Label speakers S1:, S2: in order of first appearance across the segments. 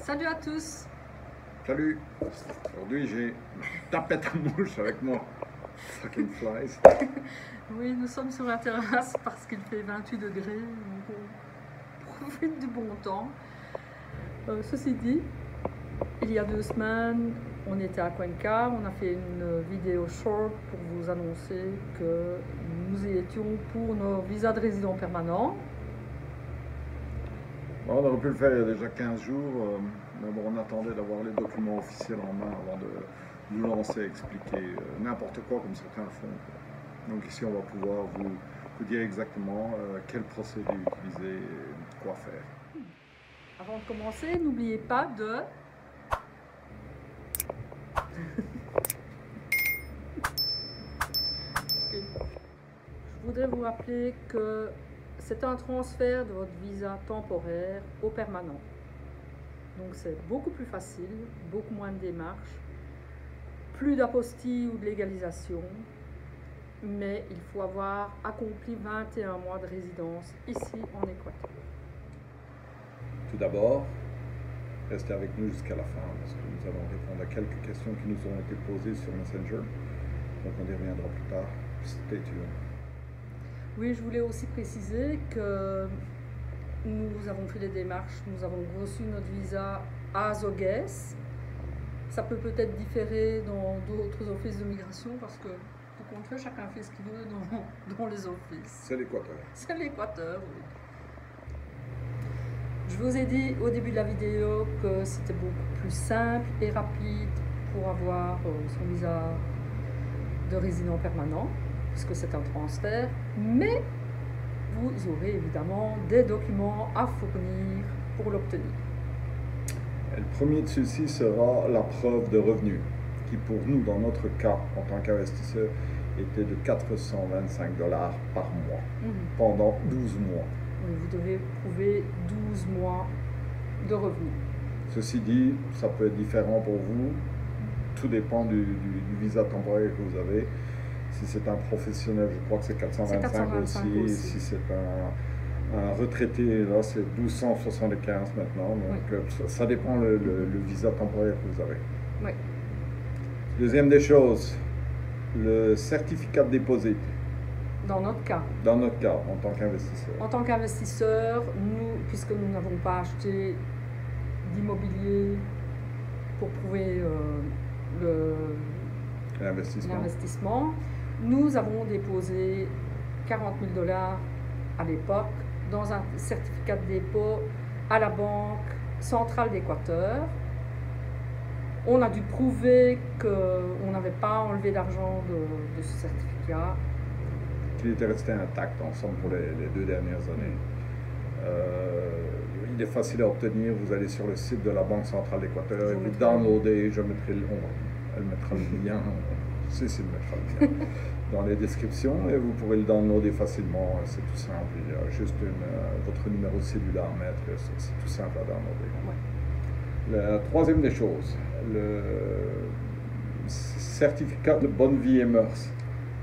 S1: Salut à tous.
S2: Salut. Aujourd'hui j'ai une tapette à mouche avec moi. Fucking flies.
S1: Oui, nous sommes sur la terrasse parce qu'il fait 28 degrés. Donc on profite du bon temps. Ceci dit, il y a 2 semaines, on était à Cuenca. On a fait une vidéo short pour vous annoncer que nous y étions pour nos visas de résident permanent.
S2: Bon, on aurait pu le faire il y a déjà 15 jours, mais bon, on attendait d'avoir les documents officiels en main avant de nous lancer à expliquer n'importe quoi comme certains le font. Donc ici on va pouvoir vous dire exactement quel procédé utiliser et quoi faire.
S1: Avant de commencer, n'oubliez pas de... Je voudrais vous rappeler que c'est un transfert de votre visa temporaire au permanent. Donc c'est beaucoup plus facile, beaucoup moins de démarches, plus d'apostille ou de légalisation, mais il faut avoir accompli 21 mois de résidence ici en Équateur.
S2: Tout d'abord, restez avec nous jusqu'à la fin parce que nous allons répondre à quelques questions qui nous ont été posées sur Messenger. Donc on y reviendra plus tard. Stay tuned.
S1: Oui, je voulais aussi préciser que nous avons fait les démarches, nous avons reçu notre visa à Azogues. Ça peut peut-être différer dans d'autres offices de migration parce que, tout compte fait, chacun fait ce qu'il veut dans les offices.
S2: C'est l'Équateur.
S1: C'est l'Équateur, oui. Je vous ai dit au début de la vidéo que c'était beaucoup plus simple et rapide pour avoir son visa de résident permanent, puisque c'est un transfert, mais vous aurez évidemment des documents à fournir pour l'obtenir.
S2: Le premier de ceux-ci sera la preuve de revenus, qui pour nous, dans notre cas, en tant qu'investisseur, était de 425 $ par mois, pendant 12 mois.
S1: Oui, vous devez prouver 12 mois de revenus.
S2: Ceci dit, ça peut être différent pour vous, tout dépend du visa temporaire que vous avez. Si c'est un professionnel, je crois que c'est 425 aussi. Si c'est un retraité, là c'est 1275 maintenant. Donc oui. Ça dépend le visa temporaire que vous avez.
S1: Oui.
S2: Deuxième des choses, le certificat de déposit.
S1: Dans notre cas.
S2: Dans notre cas, en tant qu'investisseur.
S1: En tant qu'investisseur, nous, puisque nous n'avons pas acheté d'immobilier pour prouver l'investissement, nous avons déposé 40 000 $ à l'époque dans un certificat de dépôt à la Banque centrale d'Équateur. On a dû prouver qu'on n'avait pas enlevé d'argent de ce certificat.
S2: Qu'il était resté intact ensemble pour les 2 dernières années. Il est facile à obtenir, vous allez sur le site de la Banque centrale d'Équateur et vous downloadez, elle mettra le lien, Cécile mettra le lien dans les descriptions et vous pourrez le downloader facilement, c'est tout simple, il y a juste votre numéro de cellulaire à mettre, c'est tout simple à downloader. Ouais. La troisième des choses, le certificat de bonne vie et mœurs.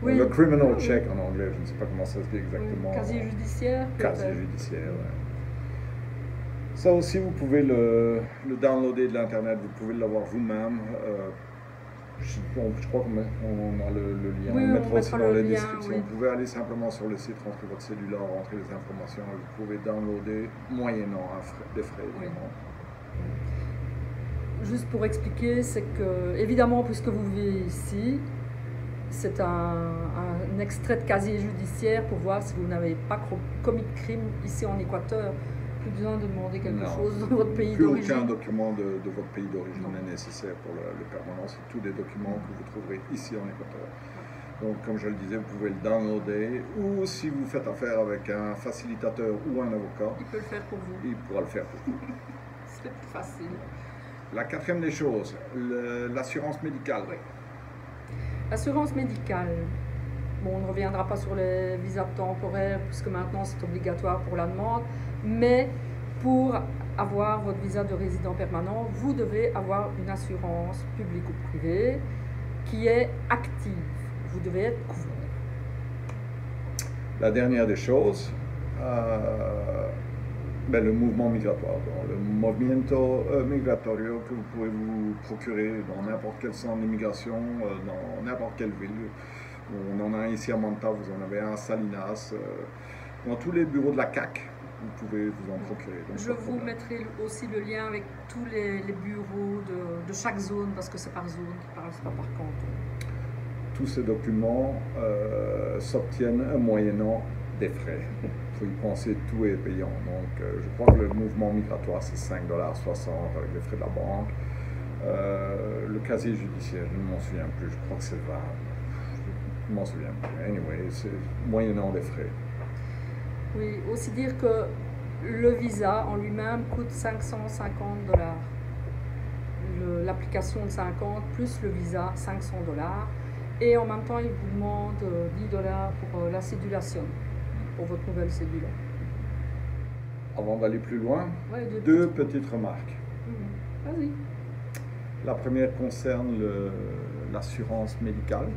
S2: Oui. Le criminal check en anglais, je ne sais pas comment ça se dit exactement.
S1: Oui, casier judiciaire.
S2: Casier judiciaire, ouais. Ça aussi, vous pouvez le downloader de l'internet, vous pouvez l'avoir vous-même. Je crois qu'on a le lien,
S1: oui,
S2: on mettra aussi dans les descriptions.
S1: Oui.
S2: Vous pouvez aller simplement sur le site, rentrer votre cellulaire, rentrer les informations et vous pouvez downloader moyennant des frais.
S1: Oui. Juste pour expliquer, c'est que, évidemment, puisque vous vivez ici, c'est un extrait de casier judiciaire pour voir si vous n'avez pas commis de crime ici en Équateur. Plus besoin de demander quelque chose de votre pays d'origine.
S2: Aucun document de votre pays d'origine n'est nécessaire pour le permanent. C'est tous des documents que vous trouverez ici en Équateur. Donc, comme je le disais, vous pouvez le downloader ou si vous faites affaire avec un facilitateur ou un avocat,
S1: il peut le faire pour vous.
S2: Il pourra le faire pour vous.
S1: C'est plus facile.
S2: La quatrième des choses, l'assurance médicale.
S1: Oui. L'assurance médicale. Bon, on ne reviendra pas sur les visas temporaires puisque maintenant c'est obligatoire pour la demande, mais pour avoir votre visa de résident permanent, vous devez avoir une assurance publique ou privée qui est active. Vous devez être couvert.
S2: La dernière des choses, Ben, le mouvement migratoire, donc, le movimiento migratorio que vous pouvez vous procurer dans n'importe quel centre d'immigration, dans n'importe quelle ville. On en a un ici à Manta, vous en avez un à Salinas, dans tous les bureaux de la CAC, vous pouvez vous en procurer. Donc,
S1: Je vous mettrai aussi le lien avec tous les bureaux de chaque zone, parce que c'est par zone qui parle, c'est pas par canton.
S2: Tous ces documents s'obtiennent moyennant des frais. Il faut y penser, tout est payant. Donc je crois que le mouvement migratoire c'est 5,60 $ avec les frais de la banque. Le casier judiciaire, je ne m'en souviens plus, je crois que c'est 20. Je ne m'en souviens plus. Anyway, c'est moyennant des frais.
S1: Oui, aussi dire que le visa en lui-même coûte 550 $. L'application de 50 plus le visa 500 $. Et en même temps, il vous demande 10 $ pour la cédulation, pour votre nouvelle cédule.
S2: Avant d'aller plus loin,
S1: Ouais,
S2: deux petites remarques.
S1: Vas-y.
S2: La première concerne l'assurance médicale.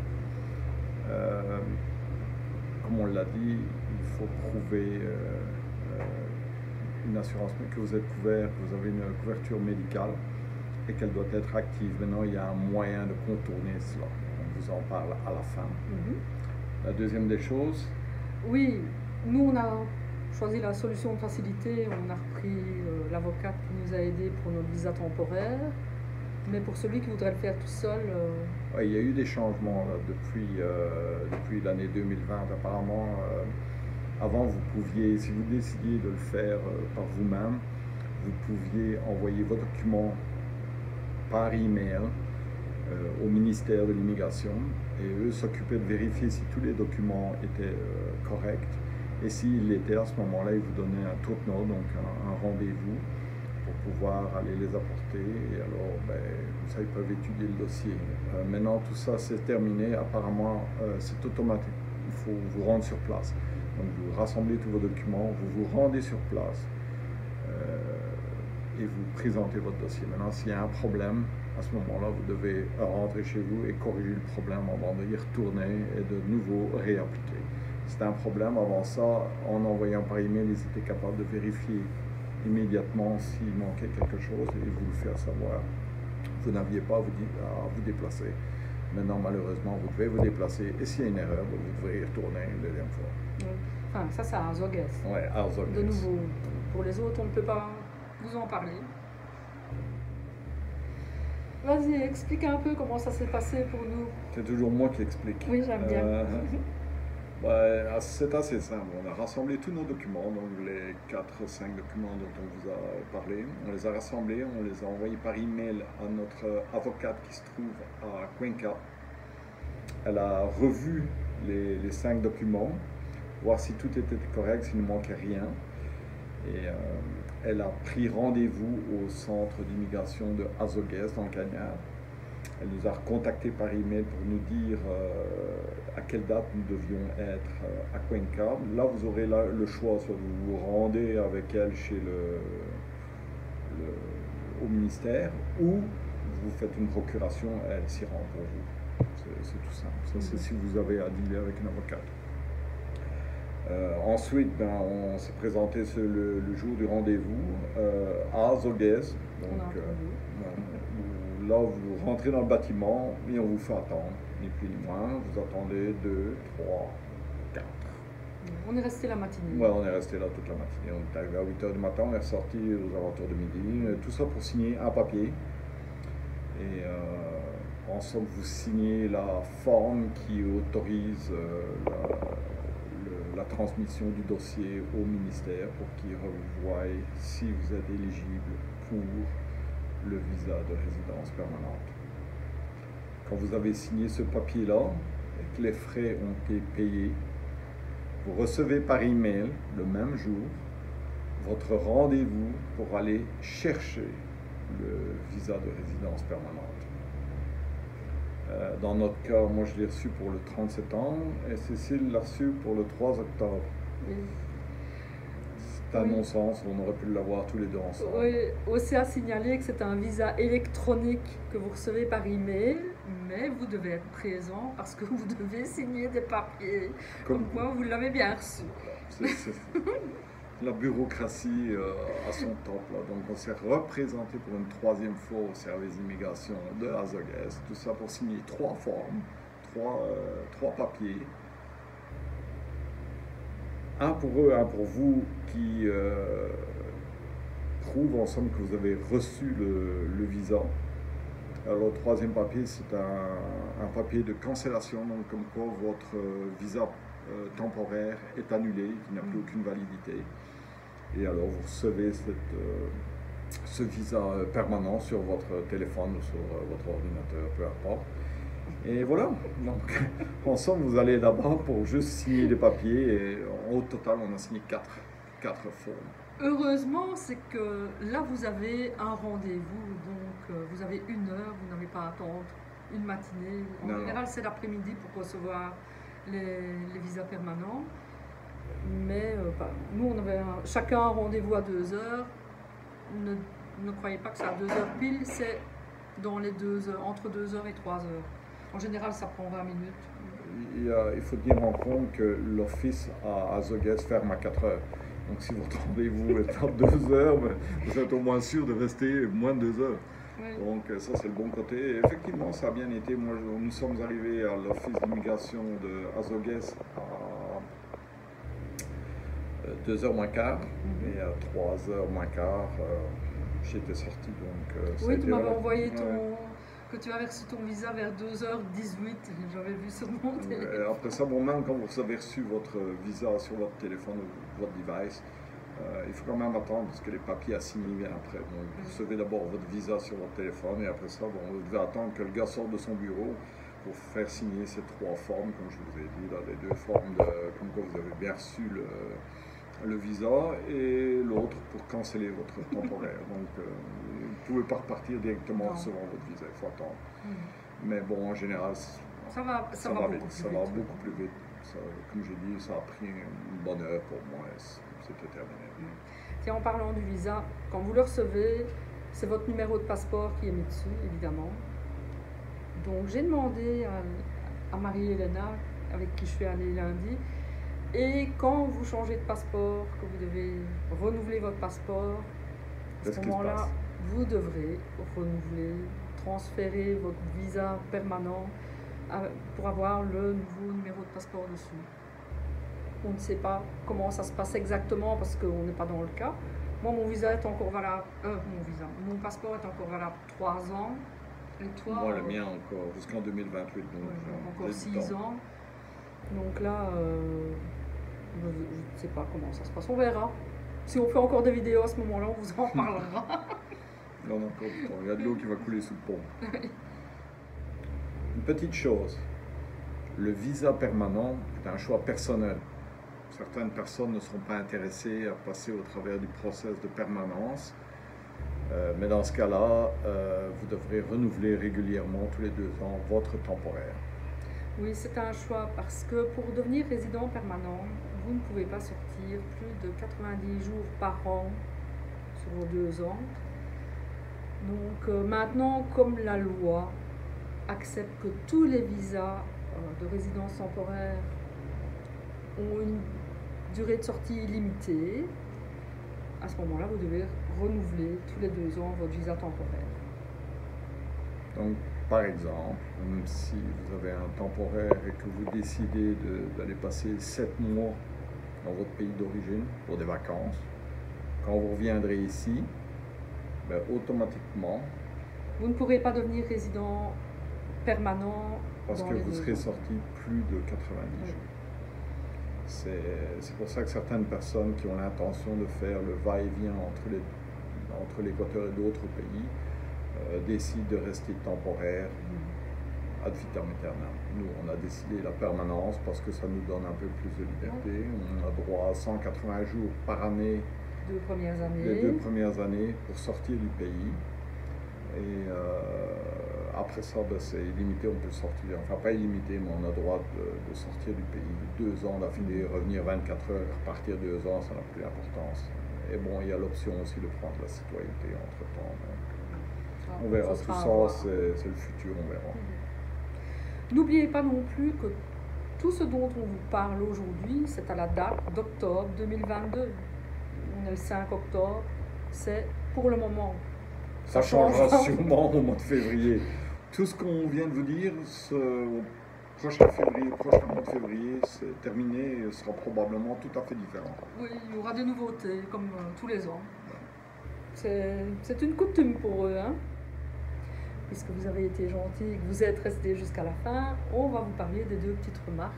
S2: Comme on l'a dit, il faut prouver une assurance, que vous êtes couvert, que vous avez une couverture médicale et qu'elle doit être active. Maintenant, il y a un moyen de contourner cela. On vous en parle à la fin. La deuxième des choses.
S1: Oui, nous on a choisi la solution de facilité. On a repris l'avocate qui nous a aidés pour notre visa temporaire. Mais pour celui qui voudrait le faire tout seul...
S2: Ouais, il y a eu des changements là, depuis l'année 2020. Apparemment, avant, vous pouviez, si vous décidiez de le faire par vous-même, vous pouviez envoyer vos documents par email au ministère de l'immigration et eux s'occupaient de vérifier si tous les documents étaient corrects. Et s'ils l'étaient, à ce moment-là, ils vous donnaient un tournoi, donc un rendez-vous pour pouvoir aller les apporter. Et alors, comme ça, ils peuvent étudier le dossier. Maintenant, tout ça, c'est terminé. Apparemment, c'est automatique. Il faut vous rendre sur place. Donc, vous rassemblez tous vos documents, vous vous rendez sur place et vous présentez votre dossier. Maintenant, s'il y a un problème, à ce moment-là, vous devez rentrer chez vous et corriger le problème avant de y retourner et de nouveau réappliquer. C'était un problème avant ça, en envoyant par email, ils étaient capables de vérifier immédiatement s'il manquait quelque chose et vous le faire savoir. Vous n'aviez pas à vous déplacer. Maintenant, malheureusement, vous devez vous déplacer et s'il y a une erreur, vous devez y retourner une deuxième fois.
S1: Oui. Enfin, ça, c'est à Azogues.
S2: Oui, à Azogues.
S1: De nouveau, pour les autres, on ne peut pas vous en parler. Vas-y, explique un peu comment ça s'est passé pour nous.
S2: C'est toujours moi qui explique.
S1: Oui, j'aime bien.
S2: C'est assez simple. On a rassemblé tous nos documents, donc les 4-5 documents dont on vous a parlé. On les a rassemblés, on les a envoyés par email à notre avocate qui se trouve à Cuenca. Elle a revu les 5 documents, voir si tout était correct, s'il ne manquait rien. Et elle a pris rendez-vous au centre d'immigration de Azogues dans le Cagnard. Elle nous a recontactés par email pour nous dire à quelle date nous devions être à Cuenca. Là, vous aurez le choix, soit vous vous rendez avec elle au ministère, ou vous faites une procuration, elle s'y rend pour vous. C'est tout simple. Ça, c'est si vous avez à dealer avec une avocate. Ensuite, on s'est présenté le jour du rendez-vous à Azogues. Donc, là, vous rentrez dans le bâtiment et on vous fait attendre. Ni plus ni moins, vous attendez 2, 3, 4.
S1: On est resté la matinée.
S2: Ouais, on est resté là toute la matinée. On est arrivé à 8 h du matin, on est ressorti aux alentours de midi. Tout ça pour signer un papier. Et en somme, vous signez la forme qui autorise la transmission du dossier au ministère pour qu'ils revoient si vous êtes éligible pour le visa de résidence permanente. Quand vous avez signé ce papier-là et que les frais ont été payés, vous recevez par email le même jour votre rendez-vous pour aller chercher le visa de résidence permanente. Dans notre cas, moi je l'ai reçu pour le 30 septembre et Cécile l'a reçu pour le 3 octobre. Oui. C'est un non-sens, on aurait pu l'avoir tous les deux ensemble.
S1: Oui, aussi à signaler que c'est un visa électronique que vous recevez par email, mais vous devez être présent parce que vous devez signer des papiers. Comme quoi vous l'avez bien reçu.
S2: la bureaucratie à son top. Là. Donc on s'est représenté pour une troisième fois au service d'immigration de Azogues, tout ça pour signer 3 formes, 3 papiers. Un pour eux, un pour vous, qui prouve en somme que vous avez reçu le visa. Alors le troisième papier, c'est un papier de cancellation, donc comme quoi votre visa temporaire est annulé, qui n'a plus aucune validité. Et alors vous recevez ce visa permanent sur votre téléphone ou sur votre ordinateur, peu importe. Et voilà, donc ensemble vous allez là-bas pour juste signer des papiers et au total on a signé 4 formes.
S1: Heureusement, c'est que là vous avez un rendez-vous, donc vous avez 1 heure, vous n'avez pas à attendre une matinée. En général, c'est l'après-midi pour recevoir les visas permanents. Mais nous, on avait chacun un rendez-vous à 2 heures. Ne croyez pas que c'est à 2 heures pile, c'est dans les 2 heures, entre 2 heures et 3 heures. En général, ça prend 20 minutes.
S2: Il faut tenir en compte que l'office à Azogues ferme à 4 heures. Donc si votre rendez-vous est à 2 heures, vous êtes au moins sûr de rester moins de 2 heures.
S1: Oui.
S2: Donc ça c'est le bon côté. Et effectivement, ça a bien été. Nous sommes arrivés à l'office d'immigration de Azogues à 2h moins quart. Et à 3h moins quart, j'étais sorti. Donc,
S1: oui, tu m'avais envoyé que tu avais reçu ton visa vers 2h18, j'avais vu sur mon téléphone.
S2: Après ça, même quand vous avez reçu votre visa sur votre téléphone ou votre device, il faut quand même attendre parce que les papiers à signer viennent après. Donc, vous recevez d'abord votre visa sur votre téléphone et après ça, vous devez attendre que le gars sorte de son bureau pour faire signer ces 3 formes, comme je vous ai dit, là, les 2 formes comme quoi vous avez bien reçu le visa et l'autre pour canceller votre temporaire. Donc, vous ne pouvez pas repartir directement en recevant votre visa, il faut attendre. Mais bon, en général, ça va beaucoup plus vite. Ça, comme j'ai dit, ça a pris une bonne heure pour moi et c'était terminé.
S1: Tiens, en parlant du visa, quand vous le recevez, c'est votre numéro de passeport qui est mis dessus, évidemment. Donc, j'ai demandé à Marie-Hélène, avec qui je suis allée lundi, et quand vous changez de passeport, que vous devez renouveler votre passeport, à ce moment-là, vous devrez renouveler, transférer votre visa permanent pour avoir le nouveau numéro de passeport dessus. On ne sait pas comment ça se passe exactement parce qu'on n'est pas dans le cas. Moi, mon visa est encore valable, mon passeport est encore valable 3 ans. Et toi,
S2: moi, le mien encore, jusqu'en 2028. Donc,
S1: encore 6 ans. Donc là, je ne sais pas comment ça se passe, on verra. Si on fait encore des vidéos à ce moment-là, on vous en parlera.
S2: Non, encore du temps. Il y a de l'eau qui va couler sous le pont. Une petite chose, le visa permanent est un choix personnel. Certaines personnes ne seront pas intéressées à passer au travers du processus de permanence, mais dans ce cas-là, vous devrez renouveler régulièrement tous les 2 ans votre temporaire.
S1: Oui, c'est un choix parce que pour devenir résident permanent, vous ne pouvez pas sortir plus de 90 jours par an sur vos 2 ans. Donc maintenant, comme la loi accepte que tous les visas de résidence temporaire ont une durée de sortie illimitée, à ce moment-là, vous devez renouveler tous les 2 ans votre visa temporaire.
S2: Donc, par exemple, si vous avez un temporaire et que vous décidez d'aller passer 7 mois dans votre pays d'origine pour des vacances, quand vous reviendrez ici, automatiquement...
S1: Vous ne pourrez pas devenir résident permanent
S2: parce que vous serez sorti plus de 90 jours. C'est pour ça que certaines personnes qui ont l'intention de faire le va-et-vient entre l'Équateur et d'autres pays décident de rester temporaire ad vitam aeternam. Nous, on a décidé la permanence parce que ça nous donne un peu plus de liberté. On a droit à 180 jours par année,
S1: les
S2: 2 premières années pour sortir du pays. Et après ça, c'est illimité, on peut sortir, enfin pas illimité, mais on a droit de sortir du pays 2 ans d'affilée, revenir 24 heures, repartir 2 ans, ça n'a plus d'importance. Et bon, il y a l'option aussi de prendre la citoyenneté entre-temps. On verra, tout ça, c'est le futur, on verra.
S1: N'oubliez pas non plus que tout ce dont on vous parle aujourd'hui, c'est à la date d'octobre 2022. termine le 5 octobre. C'est pour le moment.
S2: Ça changera sûrement au mois de février. Tout ce qu'on vient de vous dire, au prochain mois de février, c'est terminé et sera probablement tout à fait différent.
S1: Oui, il y aura des nouveautés, comme tous les ans. C'est une coutume pour eux, hein. Puisque vous avez été gentil et que vous êtes restés jusqu'à la fin, on va vous parler des 2 petites remarques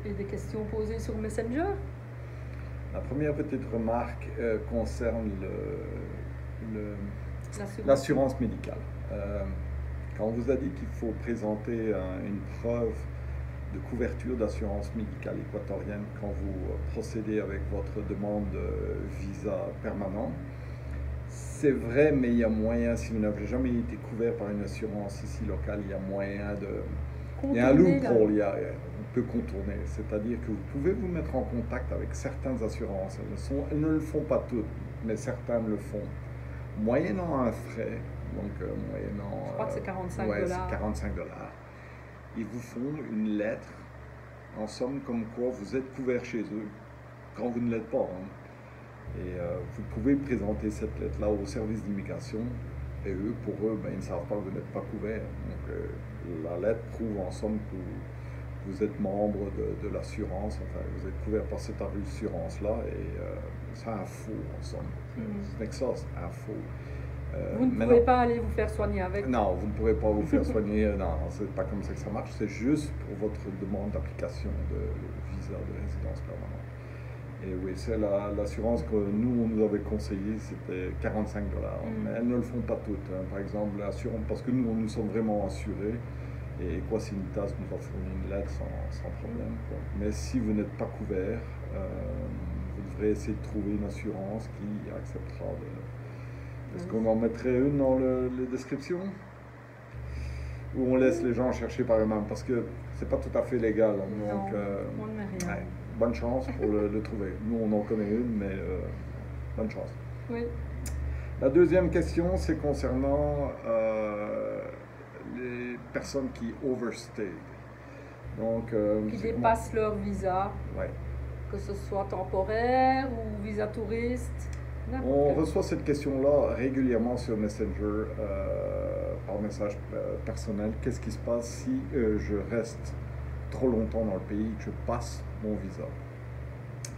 S1: et des questions posées sur Messenger.
S2: La première petite remarque concerne l'assurance médicale. Quand on vous a dit qu'il faut présenter une preuve de couverture d'assurance médicale équatorienne quand vous procédez avec votre demande de visa permanent, c'est vrai, mais il y a moyen, si vous n'avez jamais été couvert par une assurance ici locale, il y a moyen de... Il y a un loophole, on peut contourner. C'est-à-dire que vous pouvez vous mettre en contact avec certaines assurances. Elles ne le font pas toutes, mais certaines le font. Moyennant un frais, donc moyennant...
S1: Je crois que c'est 45 $.
S2: Ouais, c'est 45 $. Ils vous font une lettre, en somme, comme quoi vous êtes couvert chez eux, quand vous ne l'êtes pas. Hein. Et vous pouvez présenter cette lettre-là au service d'immigration. Et eux, pour eux, ils ne savent pas que vous n'êtes pas couvert. Donc la lettre prouve en somme que vous êtes membre de l'assurance, enfin vous êtes couvert par cette assurance-là, et c'est un faux en somme. Ce n'est que ça, c'est un faux.
S1: Vous ne pouvez pas aller vous faire soigner avec.
S2: Non, vous ne pourrez pas vous faire soigner, non, c'est pas comme ça que ça marche, c'est juste pour votre demande d'application de visa de résidence permanente. Et oui, c'est l'assurance que nous, on nous avait conseillé, c'était 45 $. Mais elles ne le font pas toutes. Hein. Par exemple, l'assurance, parce que nous sommes vraiment assurés, et Equasinitas nous a fourni une lettre sans problème. Quoi. Mais si vous n'êtes pas couvert, vous devrez essayer de trouver une assurance qui acceptera de... Est-ce qu'on en mettrait une dans les descriptions? Ou on laisse les gens chercher par eux-mêmes? Parce que c'est pas tout à fait légal. Hein. Donc,
S1: on ne met rien.
S2: Ouais, bonne chance pour le trouver. Nous, on en connaît une, mais bonne chance.
S1: Oui.
S2: La deuxième question, c'est concernant les personnes qui overstay. Donc,
S1: qui dépassent leur visa,
S2: ouais.
S1: Que ce soit temporaire ou visa touriste.
S2: On reçoit cette question-là régulièrement sur Messenger par message personnel. Qu'est-ce qui se passe si je reste trop longtemps dans le pays et que je passe mon visa?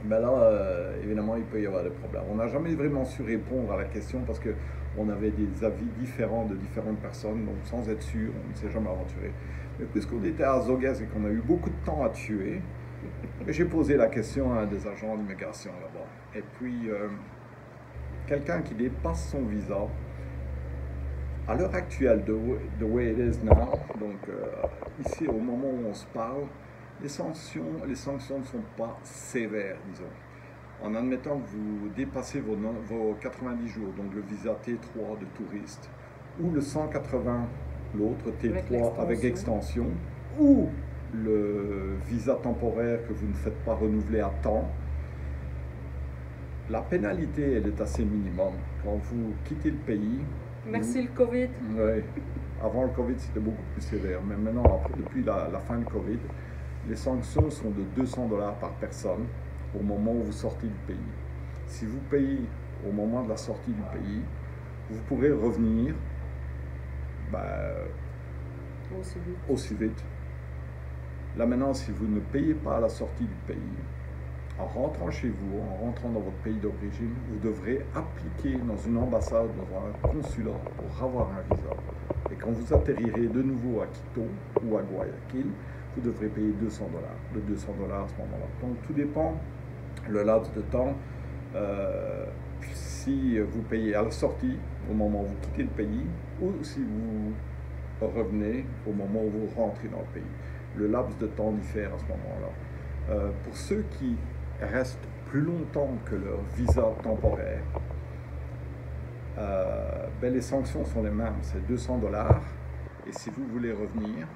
S2: Mais là, évidemment, il peut y avoir des problèmes. On n'a jamais vraiment su répondre à la question parce qu'on avait des avis différents de différentes personnes, donc sans être sûr, on ne s'est jamais aventuré. Mais puisqu'on était à Azogues et qu'on a eu beaucoup de temps à tuer, j'ai posé la question à un des agents d'immigration là-bas. Et puis, quelqu'un qui dépasse son visa, à l'heure actuelle, the way it is now, donc ici, au moment où on se parle, les sanctions ne sont pas sévères, disons. En admettant que vous dépassez vos 90 jours, donc le visa T3 de touriste, ou le 180, l'autre T3 avec extension, ou le visa temporaire que vous ne faites pas renouveler à temps, la pénalité, elle est assez minimum. Quand vous quittez le pays...
S1: Merci le Covid.
S2: Oui, avant le Covid, c'était beaucoup plus sévère. Mais maintenant, depuis la fin du Covid, les sanctions sont de 200 $ par personne au moment où vous sortez du pays. Si vous payez au moment de la sortie du pays, vous pourrez revenir aussi vite. Là maintenant, si vous ne payez pas à la sortie du pays, en rentrant chez vous, en rentrant dans votre pays d'origine, vous devrez appliquer dans une ambassade, dans un consulat pour avoir un visa. Et quand vous atterrirez de nouveau à Quito ou à Guayaquil, vous devrez payer 200 $. De 200 $ à ce moment-là. Donc tout dépend le laps de temps. Si vous payez à la sortie, au moment où vous quittez le pays, ou si vous revenez au moment où vous rentrez dans le pays. Le laps de temps diffère à ce moment-là. Pour ceux qui restent plus longtemps que leur visa temporaire, les sanctions sont les mêmes, c'est 200 $. Et si vous voulez revenir,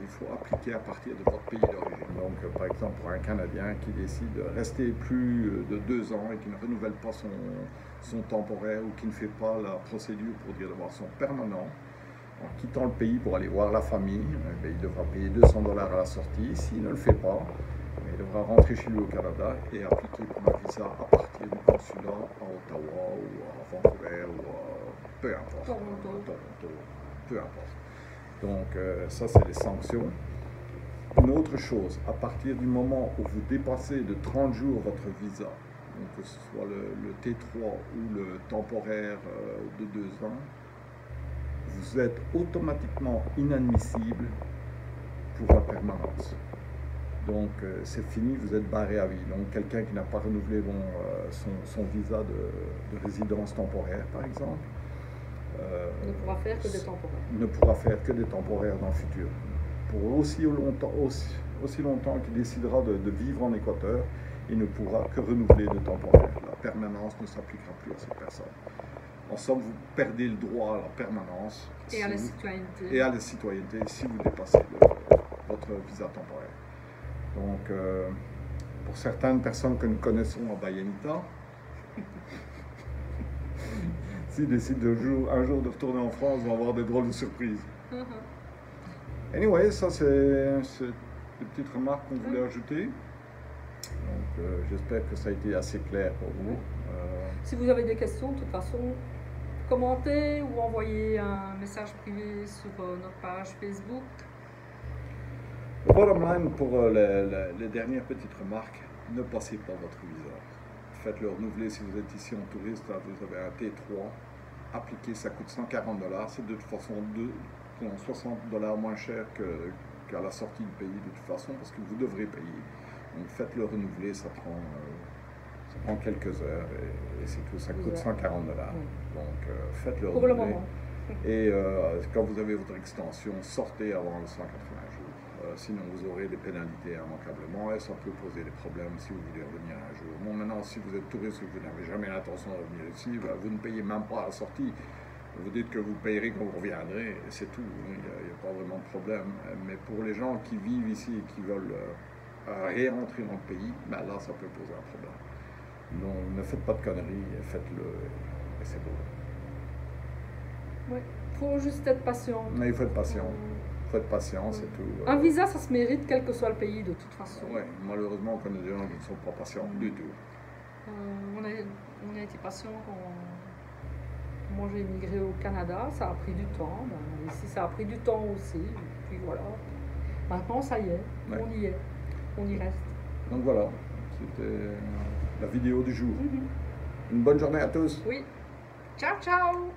S2: il faut appliquer à partir de votre pays d'origine. Donc, par exemple, pour un Canadien qui décide de rester plus de 2 ans et qui ne renouvelle pas son temporaire ou qui ne fait pas la procédure pour dire d'avoir son permanent, en quittant le pays pour aller voir la famille, il devra payer 200 $ à la sortie. S'il ne le fait pas, il devra rentrer chez lui au Canada et appliquer pour un visa à partir du consulat à Ottawa ou à Vancouver ou peu importe, Toronto, peu importe. Donc ça c'est les sanctions. Une autre chose, à partir du moment où vous dépassez de 30 jours votre visa, donc que ce soit le T3 ou le temporaire de 2 ans, vous êtes automatiquement inadmissible pour la permanence. Donc c'est fini, vous êtes barré à vie. Donc quelqu'un qui n'a pas renouvelé son visa de résidence temporaire, par exemple,
S1: ne pourra faire que des temporaires.
S2: Ne pourra faire que des temporaires dans le futur. Pour aussi longtemps qu'il décidera de vivre en Équateur, il ne pourra que renouveler de temporaires. La permanence ne s'appliquera plus à cette personne. En somme, vous perdez le droit à la permanence
S1: et à la citoyenneté.
S2: Et à la citoyenneté si vous dépassez votre visa temporaire. Donc, pour certaines personnes que nous connaissons à Bayanita, s'ils décident un jour de retourner en France, ils vont avoir des drôles de surprises. Anyway, ça c'est des petites remarques qu'on voulait ajouter. Donc, j'espère que ça a été assez clair pour vous.
S1: Si vous avez des questions, de toute façon, commentez ou envoyez un message privé sur notre page Facebook.
S2: Le bottom line pour les dernières petites remarques, ne passez pas votre visa. Faites-le renouveler si vous êtes ici en touriste, vous avez un T3, appliquez, ça coûte 140 $, c'est de toute façon 60 $ moins cher qu'à la sortie du pays de toute façon, parce que vous devrez payer. Donc faites-le renouveler, ça prend quelques heures et c'est tout, ça coûte 140 $. Donc faites-le renouveler.
S1: Pour le moment.
S2: Et quand vous avez votre extension, sortez avant les 180 jours. Sinon vous aurez des pénalités immanquablement et ça peut poser des problèmes si vous voulez revenir un jour. Bon, maintenant, si vous êtes touriste et que vous n'avez jamais l'intention de revenir ici, vous ne payez même pas à la sortie. Vous dites que vous payerez quand vous reviendrez, c'est tout, il n'y a pas vraiment de problème. Mais pour les gens qui vivent ici et qui veulent réentrer dans le pays, ben là, ça peut poser un problème. Donc, ne faites pas de conneries, faites-le et c'est beau.
S1: Oui, il faut juste être patient.
S2: Mais il faut être patient. Faites patience et tout.
S1: Un visa, ça se mérite quel que soit le pays de toute façon.
S2: Oui, malheureusement, on connaît des gens qui ne sont pas patients du tout.
S1: On a été patients quand moi j'ai émigré au Canada, ça a pris du temps. Ben, ici, ça a pris du temps aussi. Puis voilà. Maintenant, ça y est, on y est, on y reste.
S2: Donc voilà, c'était la vidéo du jour. Une bonne journée à tous.
S1: Oui. Ciao, ciao.